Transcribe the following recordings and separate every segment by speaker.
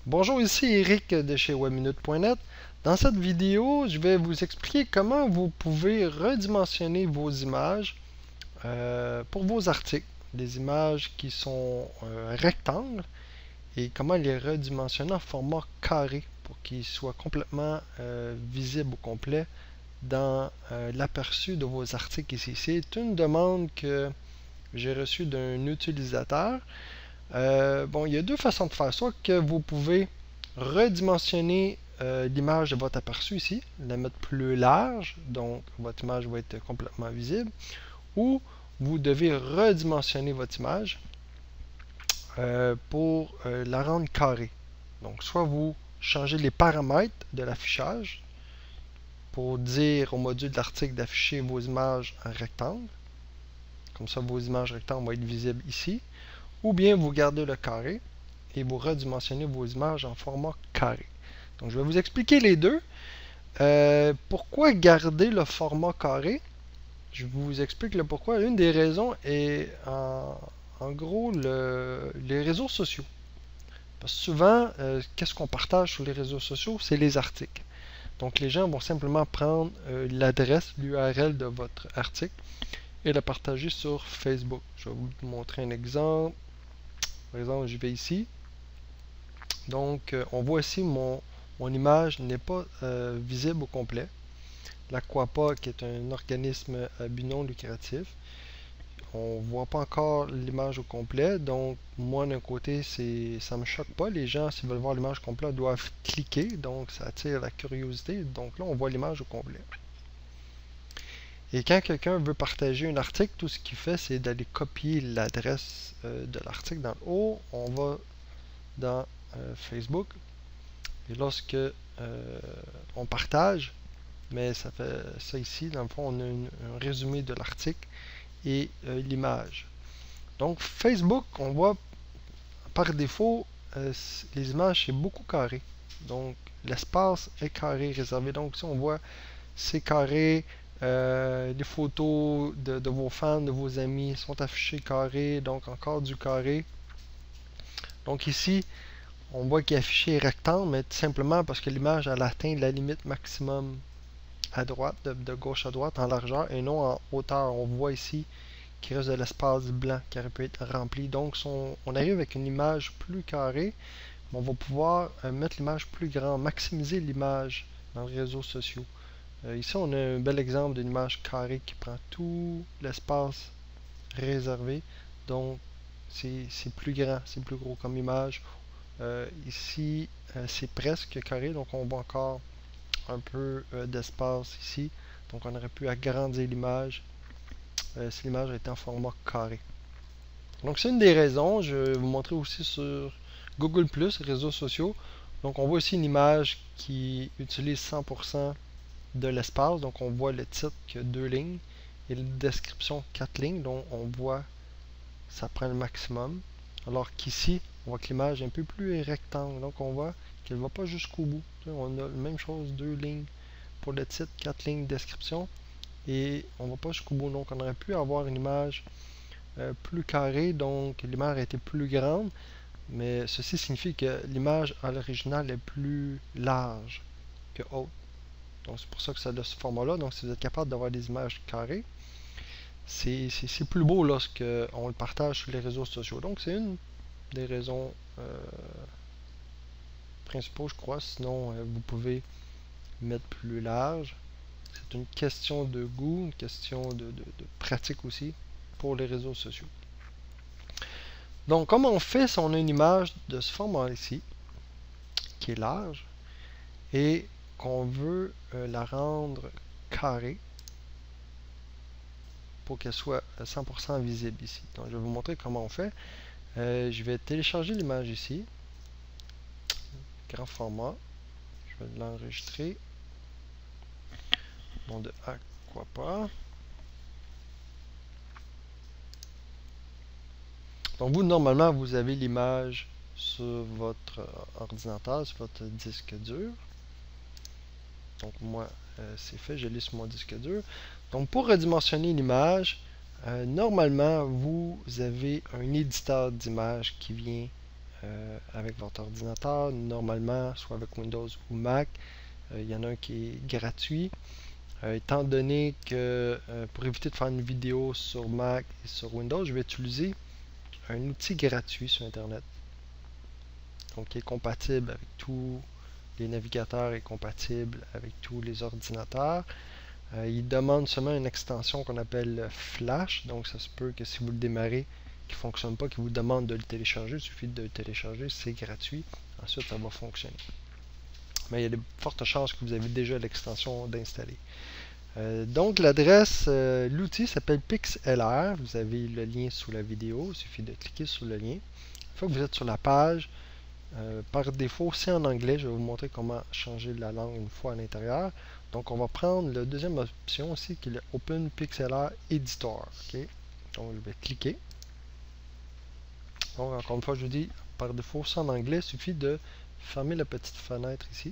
Speaker 1: Bonjour, ici Eric de chez webminute.net. Dans cette vidéo, je vais vous expliquer comment vous pouvez redimensionner vos images pour vos articles. Des images qui sont rectangles et comment les redimensionner en format carré pour qu'ils soient complètement visibles au complet dans l'aperçu de vos articles ici. C'est une demande que j'ai reçue d'un utilisateur. Bon, il y a deux façons de faire. Soit que vous pouvez redimensionner l'image de votre aperçu ici, la mettre plus large, donc votre image va être complètement visible, ou vous devez redimensionner votre image pour la rendre carrée. Donc, soit vous changez les paramètres de l'affichage pour dire au module de l'article d'afficher vos images en rectangle. Comme ça, vos images rectangles vont être visibles ici. Ou bien vous gardez le carré et vous redimensionnez vos images en format carré. Donc je vais vous expliquer les deux. Pourquoi garder le format carré? Je vous explique le pourquoi. Une des raisons est en gros les réseaux sociaux. Parce que souvent, qu'est-ce qu'on partage sur les réseaux sociaux? C'est les articles. Donc les gens vont simplement prendre l'adresse, l'URL de votre article et le partager sur Facebook. Je vais vous montrer un exemple. Par exemple, je vais ici. Donc, on voit ici mon image n'est pas visible au complet. L'Aquapa, qui est un organisme à but non lucratif, on ne voit pas encore l'image au complet. Donc, moi, d'un côté, ça ne me choque pas. Les gens, s'ils veulent voir l'image complète, doivent cliquer. Donc, ça attire la curiosité. Donc là, on voit l'image au complet. Et quand quelqu'un veut partager un article, tout ce qu'il fait, c'est d'aller copier l'adresse de l'article dans le haut. On va dans Facebook. Et lorsque on partage, mais ça fait ça ici, dans le fond, on a un résumé de l'article et l'image. Donc Facebook, on voit par défaut, les images, c'est beaucoup carré. Donc l'espace est carré réservé. Donc si on voit, c'est carré. Les photos de vos fans, de vos amis sont affichées carré, donc encore du carré. Donc ici, on voit qu'il est affiché rectangle, mais tout simplement parce que l'image elle atteint la limite maximum à droite, de gauche à droite, en largeur, et non en hauteur. On voit ici qu'il reste de l'espace blanc qui aurait pu être rempli. Donc, on arrive avec une image plus carrée, mais on va pouvoir mettre l'image plus grande, maximiser l'image dans les réseaux sociaux. Ici, on a un bel exemple d'une image carrée qui prend tout l'espace réservé. Donc, c'est plus grand, c'est plus gros comme image. Ici, c'est presque carré, donc on voit encore un peu d'espace ici. Donc, on aurait pu agrandir l'image si l'image était en format carré. Donc, c'est une des raisons. Je vais vous montrer aussi sur Google+, réseaux sociaux. Donc, on voit ici une image qui utilise 100% de l'espace. Donc, on voit le titre qui a 2 lignes et la description 4 lignes. Donc, on voit ça prend le maximum. Alors qu'ici, on voit que l'image est un peu plus rectangle. Donc on voit qu'elle ne va pas jusqu'au bout. On a la même chose, 2 lignes pour le titre, 4 lignes de description. Et on ne va pas jusqu'au bout. Donc on aurait pu avoir une image plus carrée. Donc l'image a été plus grande. Mais ceci signifie que l'image à l'original est plus large que haute. Donc c'est pour ça que ça a ce format-là. Donc si vous êtes capable d'avoir des images carrées, c'est plus beau lorsqu'on le partage sur les réseaux sociaux. Donc, c'est une des raisons principaux, je crois. Sinon, vous pouvez mettre plus large. C'est une question de goût, une question de pratique aussi pour les réseaux sociaux. Donc, comment on fait si on a une image de ce format ici, qui est large, et qu'on veut la rendre carrée pour qu'elle soit 100% visible ici. Donc, je vais vous montrer comment on fait. Je vais télécharger l'image ici, grand format. Je vais l'enregistrer. Nom de Aquapa. Donc vous, normalement, vous avez l'image sur votre ordinateur, sur votre disque dur. Donc moi, c'est fait, je l'ai sur mon disque dur. Donc pour redimensionner l'image, normalement, vous avez un éditeur d'image qui vient avec votre ordinateur, normalement, soit avec Windows ou Mac. Il y en a un qui est gratuit. Étant donné que pour éviter de faire une vidéo sur Mac et sur Windows, je vais utiliser un outil gratuit sur Internet. Donc, qui est compatible avec tous les navigateurs et compatible avec tous les ordinateurs. Il demande seulement une extension qu'on appelle Flash. Donc, ça se peut que si vous le démarrez, qu'il ne fonctionne pas, qu'il vous demande de le télécharger. Il suffit de le télécharger, c'est gratuit. Ensuite, ça va fonctionner. Mais il y a de fortes chances que vous avez déjà l'extension d'installer. Donc l'adresse, l'outil s'appelle PixLR. Vous avez le lien sous la vidéo. Il suffit de cliquer sur le lien. Une fois que vous êtes sur la page, par défaut, c'est en anglais. Je vais vous montrer comment changer la langue une fois à l'intérieur. Donc on va prendre la deuxième option aussi qui est le Open PixLR Editor. Okay? Donc je vais cliquer. Donc encore une fois, je vous dis, par défaut, c'est en anglais. Il suffit de fermer la petite fenêtre ici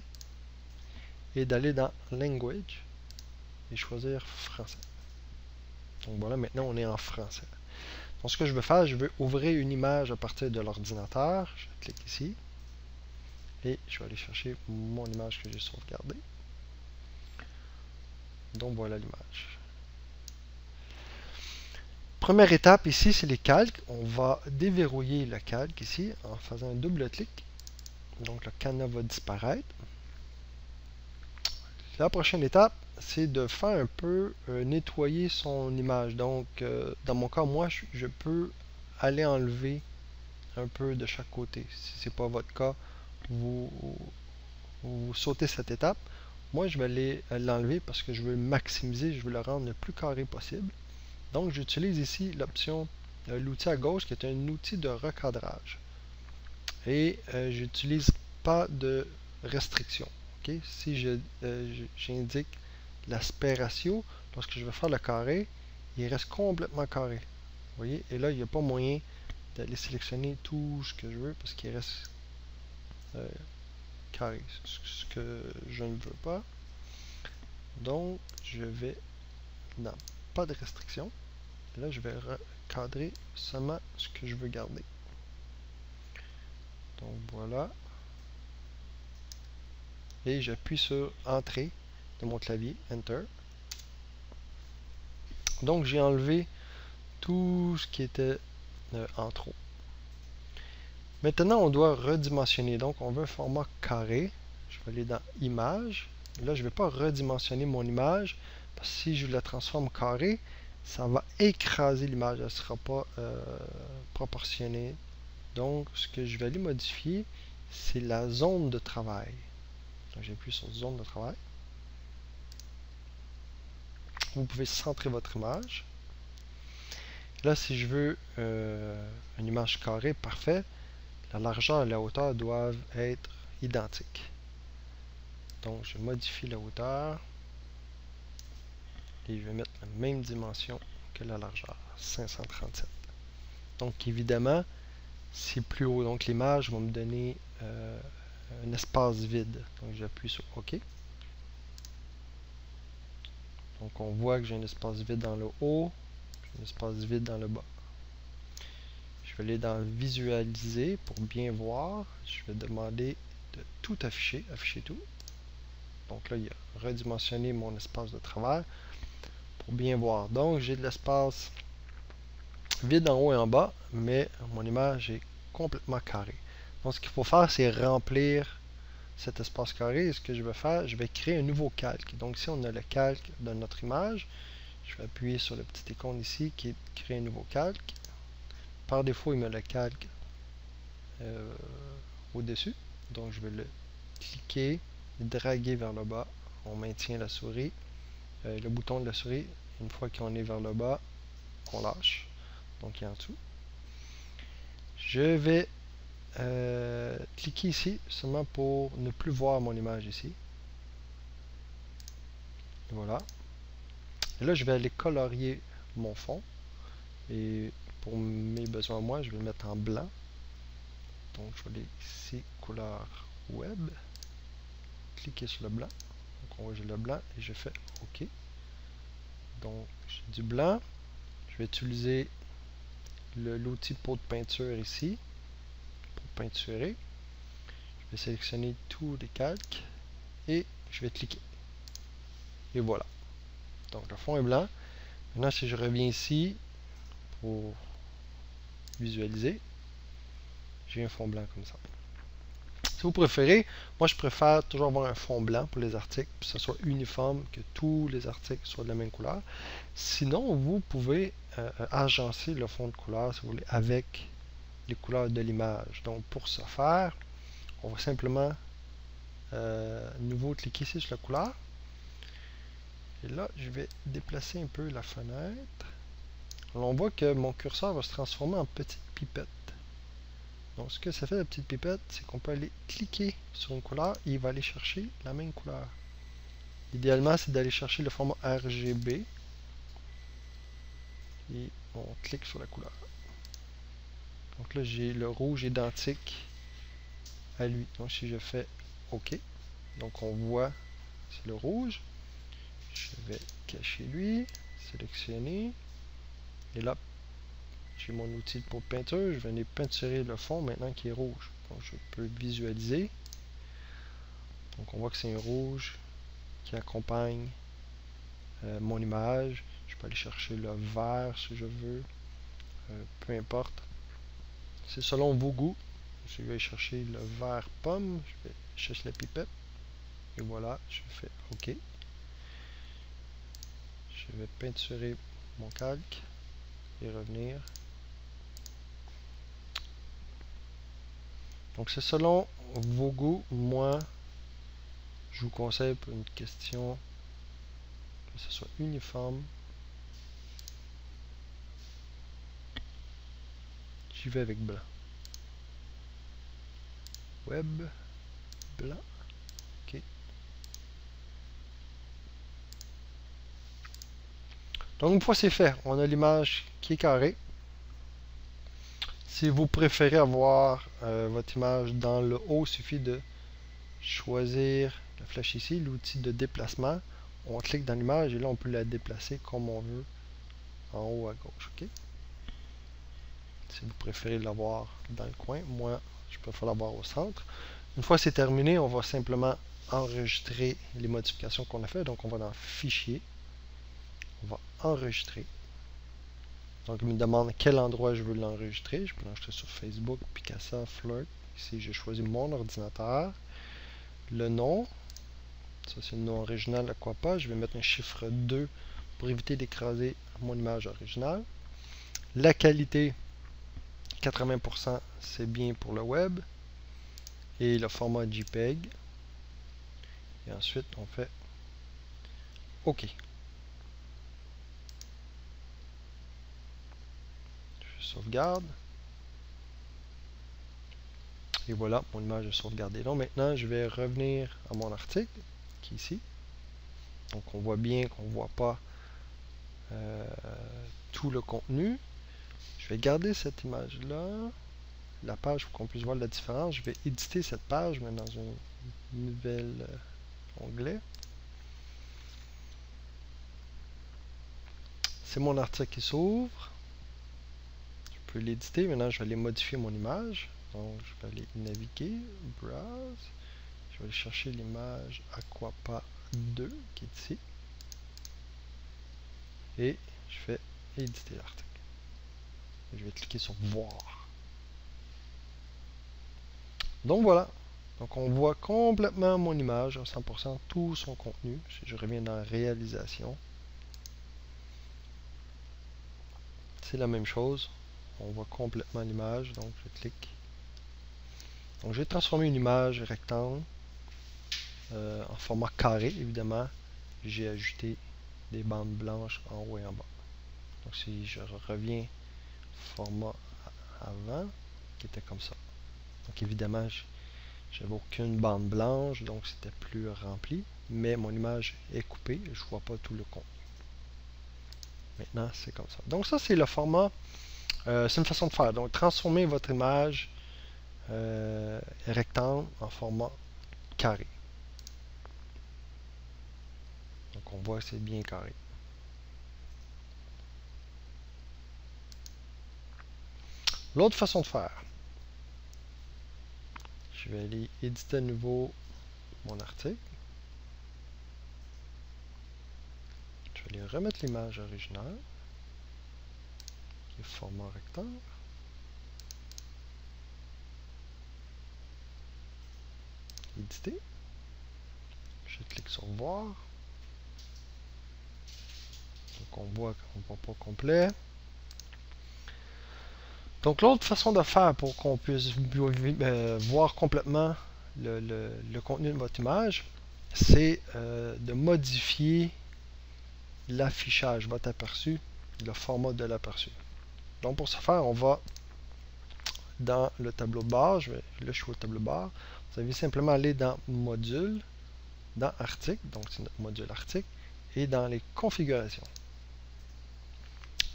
Speaker 1: et d'aller dans Language et choisir français. Donc voilà, maintenant on est en français. Donc ce que je veux faire, je veux ouvrir une image à partir de l'ordinateur. Je clique ici et je vais aller chercher mon image que j'ai sauvegardée. Donc voilà l'image. Première étape ici, c'est les calques. On va déverrouiller le calque ici en faisant un double clic. Donc le cadenas va disparaître. La prochaine étape, c'est de faire un peu nettoyer son image. Donc, dans mon cas, moi, je peux aller enlever un peu de chaque côté. Si ce n'est pas votre cas, vous sautez cette étape. Moi, je vais aller l'enlever parce que je veux le maximiser, je veux le rendre le plus carré possible. Donc, j'utilise ici l'option, l'outil à gauche qui est un outil de recadrage. Et j'utilise pas de restriction. Okay? Si j'indique l'aspect ratio, lorsque je vais faire le carré, il reste complètement carré. Vous voyez? Et là, il n'y a pas moyen d'aller sélectionner tout ce que je veux parce qu'il reste carré. Ce que je ne veux pas. Donc, je vais dans pas de restriction. Et là, je vais recadrer seulement ce que je veux garder. Donc, voilà. Et j'appuie sur Entrée de mon clavier, Enter. Donc j'ai enlevé tout ce qui était en trop. Maintenant on doit redimensionner. Donc on veut un format carré. Je vais aller dans Image. Là je ne vais pas redimensionner mon image. Parce que si je la transforme carré, ça va écraser l'image. Elle ne sera pas proportionnée. Donc ce que je vais aller modifier, c'est la zone de travail. J'appuie sur zone de travail. Vous pouvez centrer votre image. Là, si je veux une image carrée, parfait. La largeur et la hauteur doivent être identiques. Donc, je modifie la hauteur. Et je vais mettre la même dimension que la largeur, 537. Donc, évidemment, c'est plus haut. Donc, l'image va me donner un espace vide. Donc, j'appuie sur OK. Donc, on voit que j'ai un espace vide dans le haut, un espace vide dans le bas. Je vais aller dans Visualiser pour bien voir. Je vais demander de tout afficher, afficher tout. Donc là, il a redimensionné mon espace de travail pour bien voir. Donc, j'ai de l'espace vide en haut et en bas, mais mon image est complètement carrée. Donc, ce qu'il faut faire, c'est remplir cet espace carré. Et ce que je vais faire, je vais créer un nouveau calque. Donc, ici, on a le calque de notre image. Je vais appuyer sur le petit icône ici qui est créer un nouveau calque. Par défaut, il met le calque au-dessus. Donc, je vais le cliquer, draguer vers le bas. On maintient la souris. Le bouton de la souris, une fois qu'on est vers le bas, on lâche. Donc, il est en dessous. Je vais cliquer ici seulement pour ne plus voir mon image ici. Et voilà. Et là, je vais aller colorier mon fond. Et pour mes besoins, moi, je vais le mettre en blanc. Donc, je vais aller ici, couleur web. Cliquer sur le blanc. Donc, on voit j'ai le blanc et je fais OK. Donc, j'ai du blanc. Je vais utiliser l'outil pot de peinture ici pour peinturer. Je vais sélectionner tous les calques et je vais cliquer. Et voilà. Donc le fond est blanc. Maintenant, si je reviens ici pour visualiser, j'ai un fond blanc comme ça. Si vous préférez, moi je préfère toujours avoir un fond blanc pour les articles, que ce soit uniforme, que tous les articles soient de la même couleur. Sinon, vous pouvez agencer le fond de couleur, si vous voulez, avec les couleurs de l'image. Donc pour ce faire, on va simplement nouveau cliquer ici sur la couleur. Et là, je vais déplacer un peu la fenêtre. Alors, on voit que mon curseur va se transformer en petite pipette. Donc ce que ça fait la petite pipette, c'est qu'on peut aller cliquer sur une couleur et il va aller chercher la même couleur. Idéalement, c'est d'aller chercher le format RGB. Et on clique sur la couleur. Donc là, j'ai le rouge identique à lui. Donc si je fais OK, donc on voit c'est le rouge. Je vais cacher lui, sélectionner. Et là, j'ai mon outil pour peinture. Je vais aller peinturer le fond maintenant qui est rouge. Donc je peux visualiser. Donc on voit que c'est un rouge qui accompagne mon image. Je peux aller chercher le vert si je veux. Peu importe. C'est selon vos goûts. Je vais chercher le vert pomme. Je vais chercher la pipette. Et voilà, je fais OK. Je vais peinturer mon calque et revenir. Donc c'est selon vos goûts. Moi, je vous conseille pour une question que ce soit uniforme. J'y vais avec blanc. Web, blanc. OK. Donc une fois c'est fait, on a l'image qui est carrée. Si vous préférez avoir votre image dans le haut, il suffit de choisir la flèche ici, l'outil de déplacement. On clique dans l'image et là on peut la déplacer comme on veut en haut à gauche. OK? Si vous préférez l'avoir dans le coin, moi je préfère l'avoir au centre. Une fois c'est terminé, on va simplement enregistrer les modifications qu'on a fait. Donc on va dans Fichier, on va enregistrer. Donc il me demande à quel endroit je veux l'enregistrer. Je peux l'enregistrer sur Facebook, Picasa, Flirt. Ici j'ai choisi mon ordinateur. Le nom, ça c'est le nom original, à quoi pas. Je vais mettre un chiffre 2 pour éviter d'écraser mon image originale. La qualité, 80% c'est bien pour le web. Et le format JPEG. Et ensuite on fait OK. Je sauvegarde. Et voilà, mon image est sauvegardée. Donc maintenant, je vais revenir à mon article, qui est ici. Donc on voit bien qu'on ne voit pas tout le contenu. Je vais garder cette image-là. La page, pour qu'on puisse voir la différence. Je vais éditer cette page, mais dans un nouvel onglet. C'est mon article qui s'ouvre. Je peux l'éditer. Maintenant, je vais aller modifier mon image. Donc, je vais aller naviguer, browse. Je vais aller chercher l'image Aquapa 2 qui est ici. Et je fais éditer l'article. Je vais cliquer sur voir. Donc voilà. Donc on voit complètement mon image à 100%, tout son contenu. Si je reviens dans réalisation, c'est la même chose. On voit complètement l'image. Donc je clique. Donc j'ai transformé une image rectangle en format carré, évidemment. J'ai ajouté des bandes blanches en haut et en bas. Donc si je reviens format avant, qui était comme ça. Donc évidemment, j'avais aucune bande blanche, donc c'était plus rempli. Mais mon image est coupée, je ne vois pas tout le contenu. Maintenant, c'est comme ça. Donc ça, c'est le format. C'est une façon de faire. Donc transformer votre image rectangle en format carré. Donc on voit que c'est bien carré. L'autre façon de faire, Je vais aller éditer à nouveau mon article. Je vais aller remettre l'image originale, qui est format rectangle. Éditer. Je clique sur voir. Donc on voit qu'on ne voit pas complet. Donc l'autre façon de faire pour qu'on puisse voir complètement le contenu de votre image, c'est de modifier l'affichage, votre aperçu, le format de l'aperçu. Donc pour ce faire, on va dans le tableau de bord. Là, je suis au tableau de bord. Vous allez simplement aller dans Module, dans Article, donc c'est notre module Article, et dans les configurations.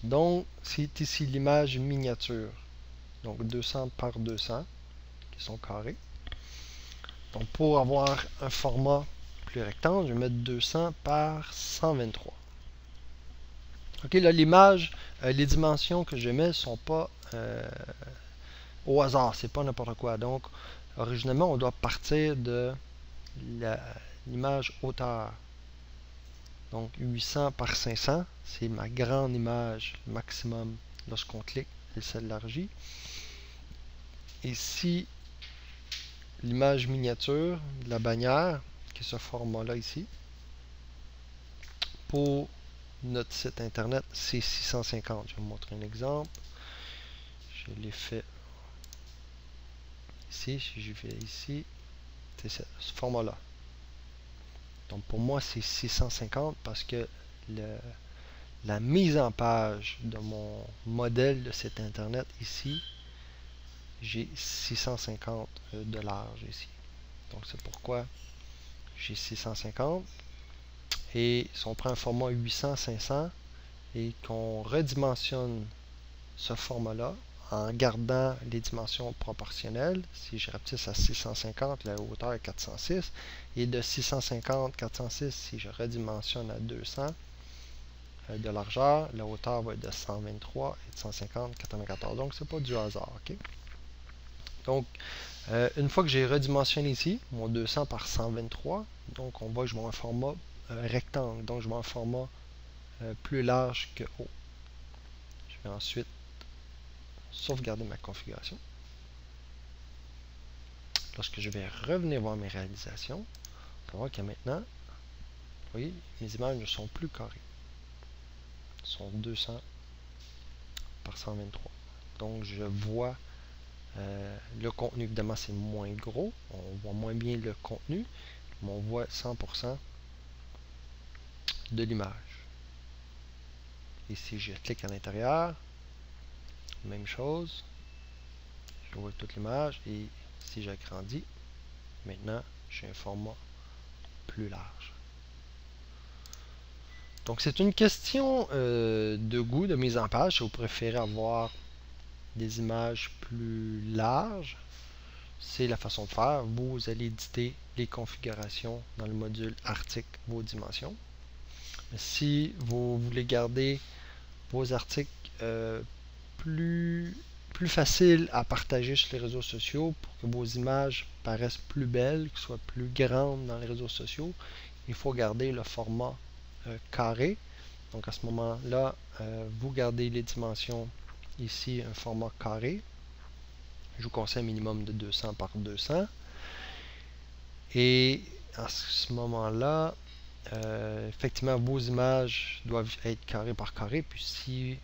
Speaker 1: Donc, c'est ici l'image miniature. Donc 200 par 200, qui sont carrés. Donc pour avoir un format plus rectangle, je vais mettre 200 par 123. Ok, là l'image, les dimensions que je mets ne sont pas au hasard, c'est pas n'importe quoi. Donc, originalement, on doit partir de l'image hauteur. Donc, 800 par 500, c'est ma grande image maximum lorsqu'on clique, elle s'élargit. Et si l'image miniature de la bannière, qui est ce format-là ici, pour notre site internet, c'est 650. Je vais vous montrer un exemple. Je l'ai fait ici. Si je vais ici, c'est ce format-là. Donc pour moi, c'est 650 parce que la mise en page de mon modèle de site internet ici, j'ai 650 de large ici. Donc c'est pourquoi j'ai 650. Et si on prend un format 800-500 et qu'on redimensionne ce format-là en gardant les dimensions proportionnelles, si je rapetisse à 650, la hauteur est 406, et de 650, 406, si je redimensionne à 200 de largeur, la hauteur va être de 123 et de 150, 94. Donc, c'est pas du hasard. Okay? Donc, une fois que j'ai redimensionné ici, mon 200 par 123, donc on voit que je vois un format rectangle, donc je vois un format plus large que haut. Je vais ensuite sauvegarder ma configuration. Lorsque je vais revenir voir mes réalisations, on va voir que maintenant, vous voyez, mes images ne sont plus carrées. Elles sont 200 par 123. Donc je vois le contenu. Évidemment, c'est moins gros. On voit moins bien le contenu, mais on voit 100% de l'image. Et si je clique à l'intérieur, même chose. Je vois toute l'image et si j'agrandis, maintenant j'ai un format plus large. Donc c'est une question de goût, de mise en page. Si vous préférez avoir des images plus larges, c'est la façon de faire. Vous allez éditer les configurations dans le module article, vos dimensions. Si vous voulez garder vos articles plus faciles à partager sur les réseaux sociaux pour que vos images paraissent plus belles, qu'elles soient plus grandes dans les réseaux sociaux, il faut garder le format carré. Donc à ce moment-là, vous gardez les dimensions ici, un format carré. Je vous conseille un minimum de 200 par 200. Et à ce moment-là, effectivement, vos images doivent être carré par carré. Puis si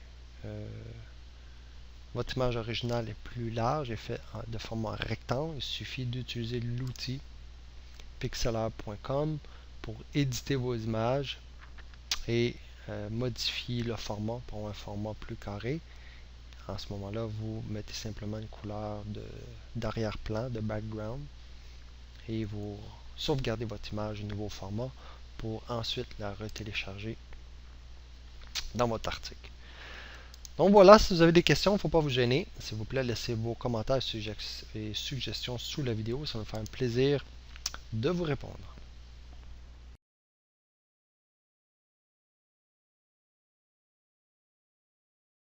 Speaker 1: votre image originale est plus large et faite de format rectangle, il suffit d'utiliser l'outil pixlr.com pour éditer vos images et modifier le format pour un format plus carré. En ce moment-là, vous mettez simplement une couleur d'arrière-plan, de background, et vous sauvegardez votre image au nouveau format pour ensuite la retélécharger dans votre article. Donc voilà, si vous avez des questions, il ne faut pas vous gêner. S'il vous plaît, laissez vos commentaires et suggestions sous la vidéo. Ça va me faire un plaisir de vous répondre.